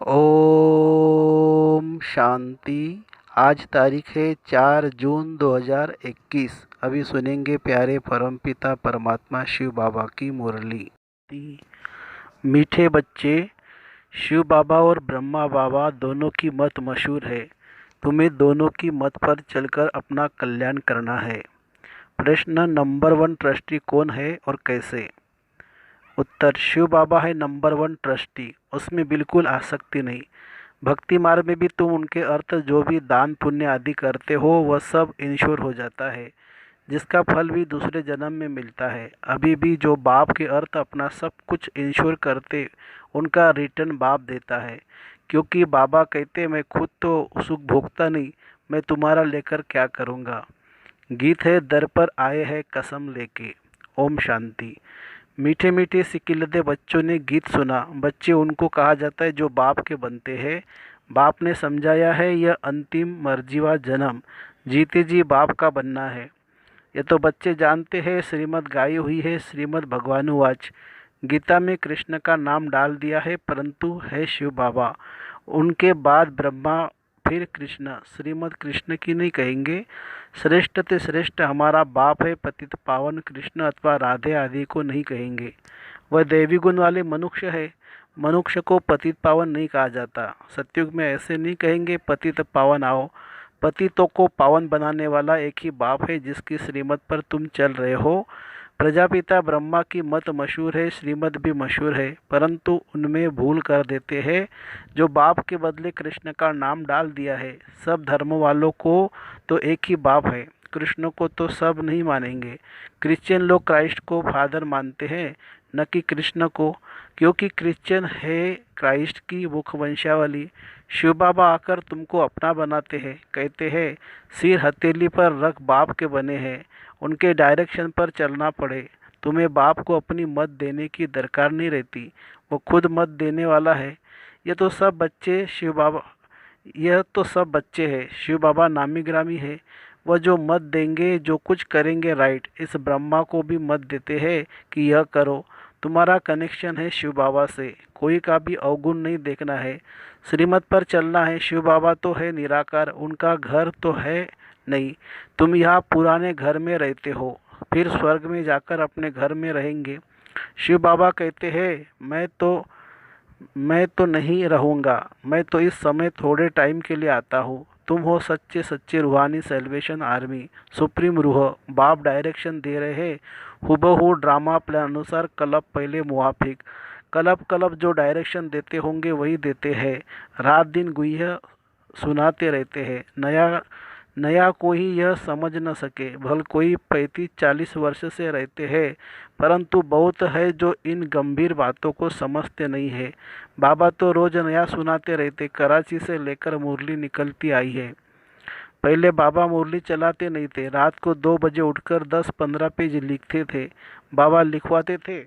ओम शांति। आज तारीख है 4 जून 2021। अभी सुनेंगे प्यारे परमपिता परमात्मा शिव बाबा की मुरली। मीठे बच्चे, शिव बाबा और ब्रह्मा बाबा दोनों की मत मशहूर है। तुम्हें दोनों की मत पर चलकर अपना कल्याण करना है। प्रश्न नंबर 1, ट्रस्टी कौन है और कैसे? उत्तर, शिव बाबा है नंबर 1 ट्रस्टी। उसमें बिल्कुल आसक्ति नहीं। भक्ति मार्ग में भी तुम उनके अर्थ जो भी दान पुण्य आदि करते हो वह सब इंश्योर हो जाता है, जिसका फल भी दूसरे जन्म में मिलता है। अभी भी जो बाप के अर्थ अपना सब कुछ इंश्योर करते, उनका रिटर्न बाप देता है, क्योंकि बाबा कहते मैं खुद तो सुख भोगता नहीं, मैं तुम्हारा लेकर क्या करूँगा। गीत है, दर पर आए हैं कसम लेके। ओम शांति। मीठे मीठे सिकिलदे बच्चों ने गीत सुना। बच्चे उनको कहा जाता है जो बाप के बनते हैं। बाप ने समझाया है यह अंतिम मर्जीवा जन्म जीते जी बाप का बनना है। ये तो बच्चे जानते हैं। श्रीमद् गाई हुई है, श्रीमद् भगवानुवाच। गीता में कृष्ण का नाम डाल दिया है, परंतु है शिव बाबा। उनके बाद ब्रह्मा, फिर कृष्ण। श्रीमद् कृष्ण की नहीं कहेंगे। श्रेष्ठ ते श्रेष्ठ हमारा बाप है, पतित पावन कृष्ण अथवा राधे आदि को नहीं कहेंगे। वह दैवी गुण वाले मनुष्य है। मनुष्य को पतित पावन नहीं कहा जाता। सतयुग में ऐसे नहीं कहेंगे पतित पावन आओ। पतितों को पावन बनाने वाला एक ही बाप है, जिसकी श्रीमत पर तुम चल रहे हो। प्रजापिता ब्रह्मा की मत मशहूर है, श्रीमत भी मशहूर है, परंतु उनमें भूल कर देते हैं। जो बाप के बदले कृष्ण का नाम डाल दिया है। सब धर्म वालों को तो एक ही बाप है, कृष्ण को तो सब नहीं मानेंगे। क्रिश्चियन लोग क्राइस्ट को फादर मानते हैं, न कि कृष्ण को, क्योंकि क्रिश्चियन है क्राइस्ट की मुख वंशावली। शिव बाबा आकर तुमको अपना बनाते हैं, कहते हैं सिर हथेली पर रख बाप के बने हैं, उनके डायरेक्शन पर चलना पड़े। तुम्हें बाप को अपनी मत देने की दरकार नहीं रहती, वो खुद मत देने वाला है। यह तो सब बच्चे हैं। शिव बाबा नामी ग्रामी है। वह जो मत देंगे, जो कुछ करेंगे राइट, इस ब्रह्मा को भी मत देते हैं कि यह करो। तुम्हारा कनेक्शन है शिव बाबा से, कोई का भी अवगुण नहीं देखना है, श्रीमत पर चलना है। शिव बाबा तो है निराकार, उनका घर तो है नहीं। तुम यहाँ पुराने घर में रहते हो, फिर स्वर्ग में जाकर अपने घर में रहेंगे। शिव बाबा कहते हैं मैं तो नहीं रहूँगा, मैं तो इस समय थोड़े टाइम के लिए आता हूँ। तुम हो सच्चे सच्चे रूहानी सेल्वेशन आर्मी, सुप्रीम रूह। बाप डायरेक्शन दे रहे हैं, हुबहू ड्रामा प्लान अनुसार। कलब पहले मुआफिक, कलब कलब जो डायरेक्शन देते होंगे वही देते हैं। रात दिन गुह्य सुनाते रहते हैं। नया नया कोई यह समझ न सके, भल कोई 35-40 वर्ष से रहते हैं, परंतु बहुत है जो इन गंभीर बातों को समझते नहीं है। बाबा तो रोज नया सुनाते रहते। कराची से लेकर मुरली निकलती आई है। पहले बाबा मुरली चलाते नहीं थे, रात को 2 बजे उठकर 10-15 पेज लिखते थे। बाबा लिखवाते थे,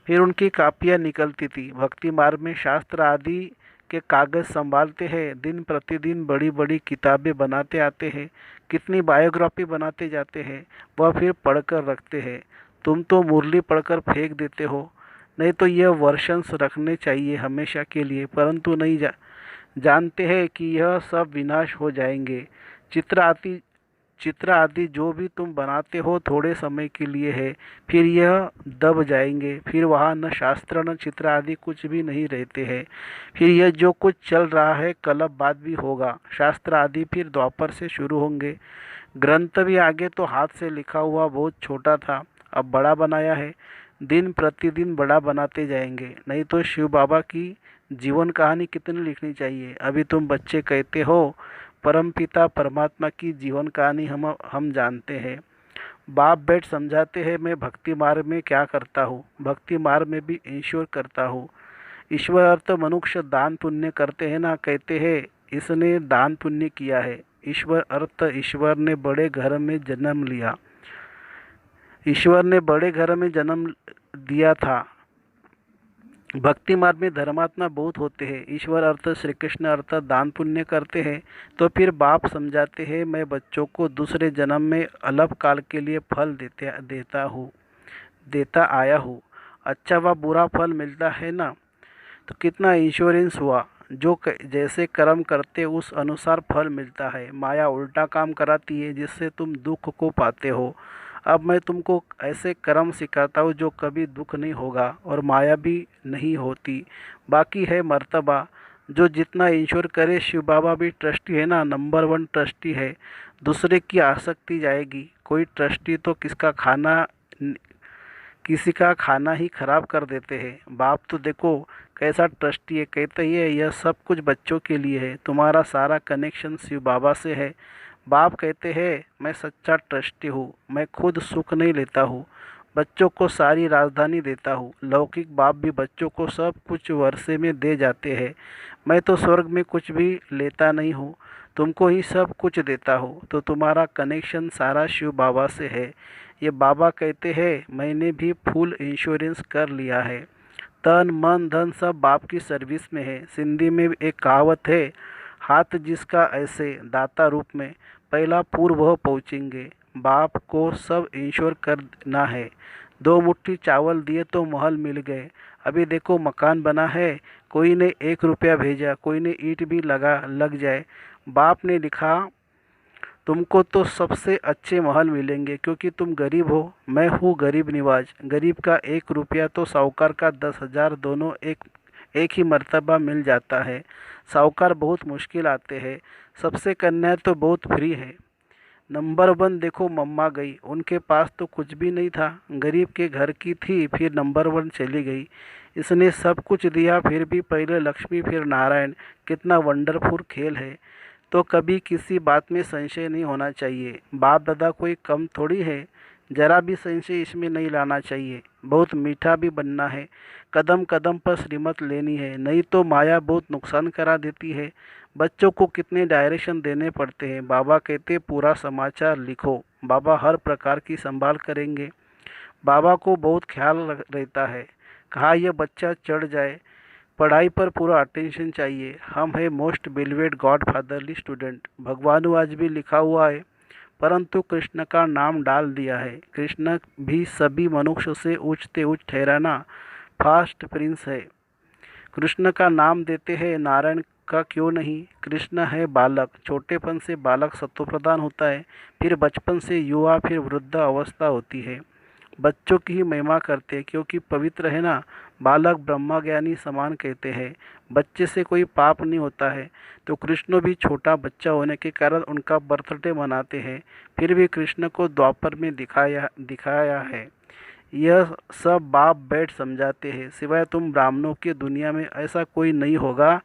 फिर उनकी कापियाँ निकलती थी। भक्ति मार्ग में शास्त्र आदि के कागज़ संभालते हैं, दिन प्रतिदिन बड़ी बड़ी किताबें बनाते आते हैं, कितनी बायोग्राफी बनाते जाते हैं, वह फिर पढ़कर रखते हैं। तुम तो मुरली पढ़कर फेंक देते हो। नहीं तो यह वर्शंस रखने चाहिए हमेशा के लिए, परंतु नहीं जानते हैं कि यह सब विनाश हो जाएंगे। चित्र आदि चित्र आदि जो भी तुम बनाते हो थोड़े समय के लिए है, फिर यह दब जाएंगे। फिर वहाँ न शास्त्र न चित्र आदि कुछ भी नहीं रहते हैं। फिर यह जो कुछ चल रहा है कलब बाद भी होगा। शास्त्र आदि फिर द्वापर से शुरू होंगे। ग्रंथ भी आगे तो हाथ से लिखा हुआ बहुत छोटा था, अब बड़ा बनाया है। दिन प्रतिदिन बड़ा बनाते जाएंगे। नहीं तो शिव बाबा की जीवन कहानी कितनी लिखनी चाहिए। अभी तुम बच्चे कहते हो परमपिता परमात्मा की जीवन कहानी हम जानते हैं। बाप बैठ समझाते हैं मैं भक्ति मार्ग में क्या करता हूँ, भक्ति मार्ग में भी इंश्योर करता हूँ। ईश्वर अर्थ मनुष्य दान पुण्य करते हैं ना, कहते हैं इसने दान पुण्य किया है। ईश्वर अर्थ ईश्वर ने बड़े घर में जन्म लिया, ईश्वर ने बड़े घर में जन्म दिया था। भक्ति मार्ग में धर्मात्मा बहुत होते हैं। ईश्वर अर्थ श्री कृष्ण अर्थ दान पुण्य करते हैं। तो फिर बाप समझाते हैं मैं बच्चों को दूसरे जन्म में अल्प काल के लिए फल देता आया हूँ। अच्छा व बुरा फल मिलता है ना। तो कितना इंश्योरेंस हुआ। जैसे कर्म करते उस अनुसार फल मिलता है। माया उल्टा काम कराती है जिससे तुम दुख को पाते हो। अब मैं तुमको ऐसे कर्म सिखाता हूँ जो कभी दुख नहीं होगा और माया भी नहीं होती। बाकी है मर्तबा, जो जितना इंश्योर करे। शिव बाबा भी ट्रस्टी है ना, नंबर 1 ट्रस्टी है। दूसरे की आसक्ति जाएगी। कोई ट्रस्टी तो किसी का खाना ही खराब कर देते हैं। बाप तो देखो कैसा ट्रस्टी है, कहते ही है यह सब कुछ बच्चों के लिए है। तुम्हारा सारा कनेक्शन शिव बाबा से है। बाप कहते हैं मैं सच्चा ट्रस्टी हूँ, मैं खुद सुख नहीं लेता हूँ, बच्चों को सारी राजधानी देता हूँ। लौकिक बाप भी बच्चों को सब कुछ वर्षे में दे जाते हैं। मैं तो स्वर्ग में कुछ भी लेता नहीं हूँ, तुमको ही सब कुछ देता हूँ। तो तुम्हारा कनेक्शन सारा शिव बाबा से है। ये बाबा कहते हैं मैंने भी फुल इंश्योरेंस कर लिया है। तन मन धन सब बाप की सर्विस में है। सिंधी में एक कहावत है, हाथ जिसका ऐसे दाता रूप में, पहला पूर्व वह पहुँचेंगे। बाप को सब इंश्योर करना है। 2 मुट्ठी चावल दिए तो महल मिल गए। अभी देखो मकान बना है, कोई ने 1 रुपया भेजा, कोई ने ईंट भी लग जाए। बाप ने लिखा तुमको तो सबसे अच्छे महल मिलेंगे क्योंकि तुम गरीब हो। मैं हूँ गरीब निवाज। गरीब का 1 रुपया तो साहूकार का 10,000 दोनों एक ही मर्तबा मिल जाता है। साहूकार बहुत मुश्किल आते हैं। सबसे कन्या तो बहुत फ्री है। नंबर 1 देखो मम्मा गई, उनके पास तो कुछ भी नहीं था। गरीब के घर की थी, फिर नंबर 1 चली गई। इसने सब कुछ दिया फिर भी पहले लक्ष्मी फिर नारायण। कितना वंडरफुल खेल है। तो कभी किसी बात में संशय नहीं होना चाहिए। बाप दादा कोई कम थोड़ी है। जरा भी संशय इसमें नहीं लाना चाहिए। बहुत मीठा भी बनना है। कदम कदम पर श्रीमत लेनी है, नहीं तो माया बहुत नुकसान करा देती है। बच्चों को कितने डायरेक्शन देने पड़ते हैं। बाबा कहते पूरा समाचार लिखो। बाबा हर प्रकार की संभाल करेंगे। बाबा को बहुत ख्याल रहता है। कहा यह बच्चा चढ़ जाए, पढ़ाई पर पूरा अटेंशन चाहिए। हम है मोस्ट बिलीवेड गॉड फादरली स्टूडेंट। भगवान आज भी लिखा हुआ है, परंतु कृष्ण का नाम डाल दिया है। कृष्ण भी सभी मनुष्य से ऊंचते ऊंच ठहराना फास्ट प्रिंस है। कृष्ण का नाम देते हैं, नारायण का क्यों नहीं। कृष्ण है बालक, छोटेपन से बालक सत्वप्रधान होता है, फिर बचपन से युवा, फिर वृद्ध अवस्था होती है। बच्चों की ही महिमा करते हैं क्योंकि पवित्र है ना। बालक ब्रह्मा ज्ञानी समान कहते हैं। बच्चे से कोई पाप नहीं होता है। तो कृष्ण भी छोटा बच्चा होने के कारण उनका बर्थडे मनाते हैं। फिर भी कृष्ण को द्वापर में दिखाया है। यह सब बाप बैठ समझाते हैं। सिवाय तुम ब्राह्मणों की दुनिया में ऐसा कोई नहीं होगा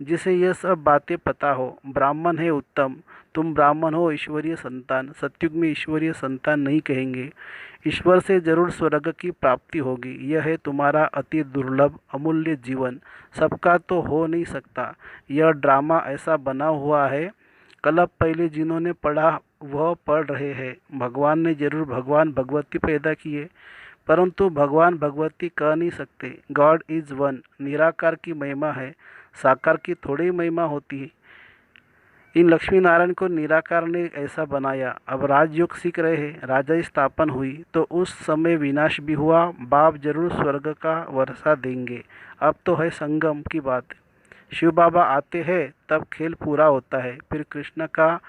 जिसे यह सब बातें पता हो। ब्राह्मण है उत्तम, तुम ब्राह्मण हो ईश्वरीय संतान। सतयुग में ईश्वरीय संतान नहीं कहेंगे। ईश्वर से जरूर स्वर्ग की प्राप्ति होगी। यह है तुम्हारा अति दुर्लभ अमूल्य जीवन। सबका तो हो नहीं सकता। यह ड्रामा ऐसा बना हुआ है, कल्प पहले जिन्होंने पढ़ा वह पढ़ रहे हैं। भगवान ने जरूर भगवान भगवती पैदा किए, परंतु भगवान भगवती कह नहीं सकते। गॉड इज वन, निराकार की महिमा है, साकार की थोड़ी महिमा होती है। इन लक्ष्मी नारायण को निराकार ने ऐसा बनाया। अब राजयोग सीख रहे हैं। राजा स्थापन हुई तो उस समय विनाश भी हुआ। बाप जरूर स्वर्ग का वर्षा देंगे। अब तो है संगम की बात। शिव बाबा आते हैं तब खेल पूरा होता है। फिर कृष्ण का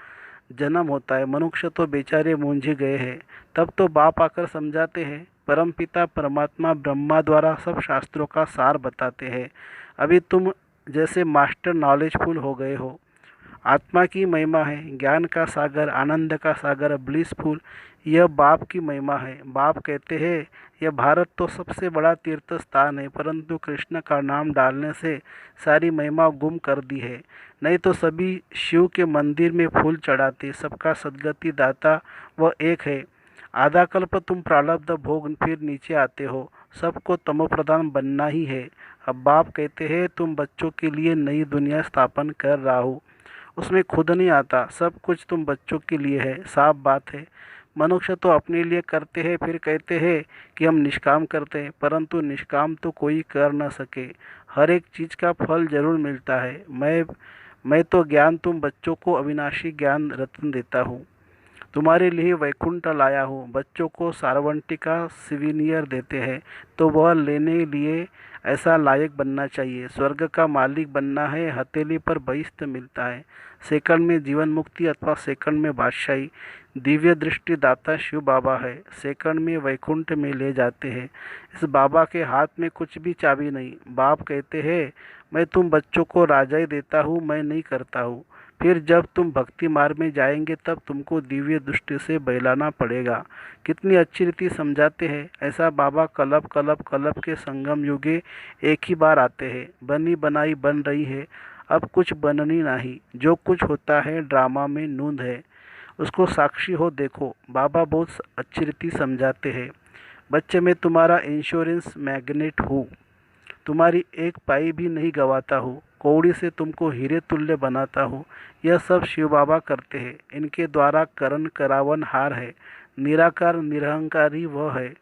जन्म होता है। मनुष्य तो बेचारे मूंझे गए हैं। तब तो बाप आकर समझाते हैं। परमपिता परमात्मा ब्रह्मा द्वारा सब शास्त्रों का सार बताते हैं। अभी तुम जैसे मास्टर नॉलेजफुल हो गए हो। आत्मा की महिमा है, ज्ञान का सागर, आनंद का सागर, ब्लिसफुल। यह बाप की महिमा है। बाप कहते हैं यह भारत तो सबसे बड़ा तीर्थ स्थान है, परंतु कृष्ण का नाम डालने से सारी महिमा गुम कर दी है। नहीं तो सभी शिव के मंदिर में फूल चढ़ाते। सबका सदगति दाता वह एक है। आधा कल्प तुम प्रारब्ध भोग फिर नीचे आते हो। सबको तमोप्रधान बनना ही है। अब बाप कहते हैं तुम बच्चों के लिए नई दुनिया स्थापन कर रहा हूँ। उसमें खुद नहीं आता, सब कुछ तुम बच्चों के लिए है। साफ बात है। मनुष्य तो अपने लिए करते हैं, फिर कहते हैं कि हम निष्काम करते हैं, परंतु निष्काम तो कोई कर न सके। हर एक चीज़ का फल जरूर मिलता है। मैं तो ज्ञान तुम बच्चों को अविनाशी ज्ञान रत्न देता हूँ। तुम्हारे लिए वैकुंठ लाया हूँ। बच्चों को सारवंटिका सिविनियर देते हैं तो वह लेने लिए ऐसा लायक बनना चाहिए। स्वर्ग का मालिक बनना है, हथेली पर बहिष्ठ मिलता है। सेकंड में जीवन मुक्ति अथवा सेकंड में बादशाही दिव्य दृष्टि दाता शिव बाबा है। सेकंड में वैकुंठ में ले जाते हैं। इस बाबा के हाथ में कुछ भी चाबी नहीं। बाप कहते हैं मैं तुम बच्चों को राजाई देता हूँ, मैं नहीं करता हूँ। फिर जब तुम भक्ति मार्ग में जाएंगे तब तुमको दिव्य दृष्टि से बहलाना पड़ेगा। कितनी अच्छी रीति समझाते हैं। ऐसा बाबा कलब कलब कलब के संगम युगे एक ही बार आते हैं। बनी बनाई बन रही है, अब कुछ बननी नहीं। जो कुछ होता है ड्रामा में नूंद है, उसको साक्षी हो देखो। बाबा बहुत अच्छी रीति समझाते हैं। बच्चे मैं तुम्हारा इंश्योरेंस मैग्नेट हूँ, तुम्हारी एक पाई भी नहीं गवाता हूँ। कौड़ी से तुमको हीरे तुल्य बनाता हूँ। यह सब शिव बाबा करते हैं। इनके द्वारा करण करावन हार है। निराकार निरहंकारी वह है।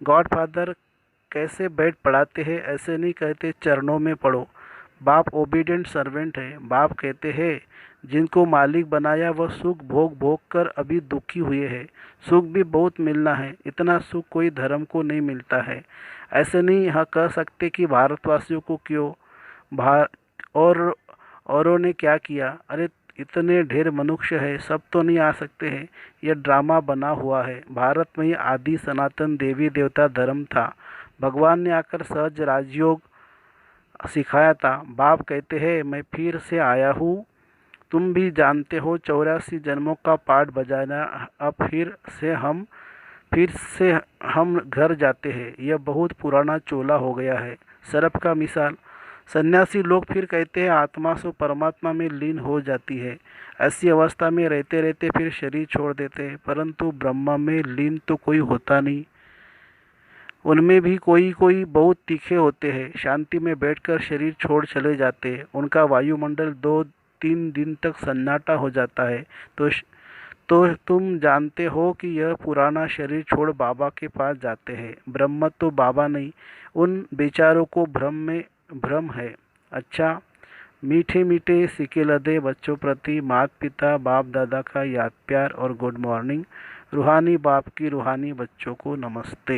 गॉडफादर कैसे बैठ पढ़ाते हैं, ऐसे नहीं कहते चरणों में पढ़ो। बाप ओबीडियंट सर्वेंट है। बाप कहते हैं जिनको मालिक बनाया वह सुख भोग भोग कर अभी दुखी हुए हैं। सुख भी बहुत मिलना है, इतना सुख कोई धर्म को नहीं मिलता है। ऐसे नहीं यहाँ कह सकते कि भारतवासियों को क्यों भार और औरों ने क्या किया। अरे इतने ढेर मनुष्य है, सब तो नहीं आ सकते हैं। यह ड्रामा बना हुआ है। भारत में ही आदि सनातन देवी देवता धर्म था। भगवान ने आकर सहज राजयोग सिखाया था। बाप कहते हैं मैं फिर से आया हूँ। तुम भी जानते हो 84 जन्मों का पाठ बजाना। अब फिर से हम घर जाते हैं। यह बहुत पुराना चोला हो गया है। सर्प का मिसाल। सन्यासी लोग फिर कहते हैं आत्मा सो परमात्मा में लीन हो जाती है। ऐसी अवस्था में रहते रहते फिर शरीर छोड़ देते हैं, परंतु ब्रह्म में लीन तो कोई होता नहीं। उनमें भी कोई कोई बहुत तीखे होते हैं, शांति में बैठकर शरीर छोड़ चले जाते हैं। उनका वायुमंडल 2-3 दिन तक सन्नाटा हो जाता है। तो तुम जानते हो कि यह पुराना शरीर छोड़ बाबा के पास जाते हैं। ब्रह्म तो बाबा नहीं, उन बेचारों को भ्रम है। अच्छा, मीठे मीठे सिके लदे बच्चों प्रति माता पिता बाप दादा का याद प्यार और गुड मॉर्निंग। रूहानी बाप की रूहानी बच्चों को नमस्ते।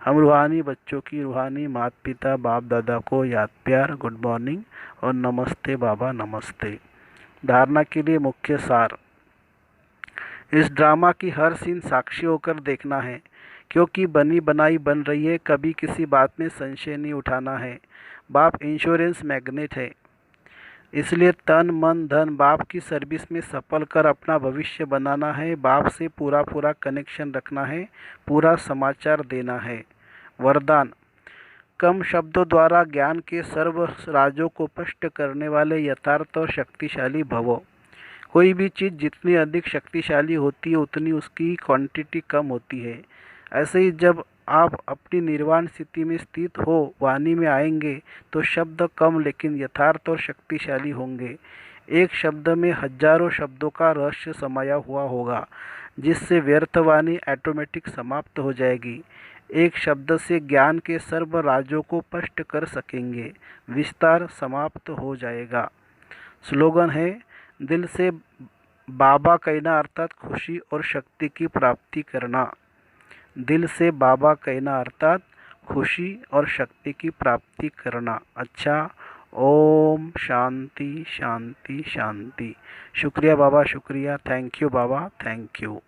हम रूहानी बच्चों की रूहानी माता पिता बाप दादा को याद प्यार, गुड मॉर्निंग और नमस्ते बाबा नमस्ते। धारणा के लिए मुख्य सार। इस ड्रामा की हर सीन साक्षी होकर देखना है, क्योंकि बनी बनाई बन रही है। कभी किसी बात में संशय नहीं उठाना है। बाप इंश्योरेंस मैग्नेट है, इसलिए तन मन धन बाप की सर्विस में सफल कर अपना भविष्य बनाना है। बाप से पूरा पूरा कनेक्शन रखना है, पूरा समाचार देना है। वरदान। कम शब्दों द्वारा ज्ञान के सर्व राजों को स्पष्ट करने वाले यथार्थ और शक्तिशाली भवो। कोई भी चीज़ जितनी अधिक शक्तिशाली होती है उतनी उसकी क्वांटिटी कम होती है। ऐसे ही जब आप अपनी निर्वाण स्थिति में स्थित हो वाणी में आएंगे तो शब्द कम लेकिन यथार्थ और शक्तिशाली होंगे। एक शब्द में हजारों शब्दों का रहस्य समाया हुआ होगा, जिससे व्यर्थ वाणी ऑटोमेटिक समाप्त हो जाएगी। एक शब्द से ज्ञान के सर्व राजों को स्पष्ट कर सकेंगे, विस्तार समाप्त हो जाएगा। स्लोगन है दिल से बाबा कहना अर्थात खुशी और शक्ति की प्राप्ति करना। दिल से बाबा कहना अर्थात खुशी और शक्ति की प्राप्ति करना। अच्छा, ओम शांति शांति शांति। शुक्रिया बाबा, शुक्रिया। Thank you Baba, thank you.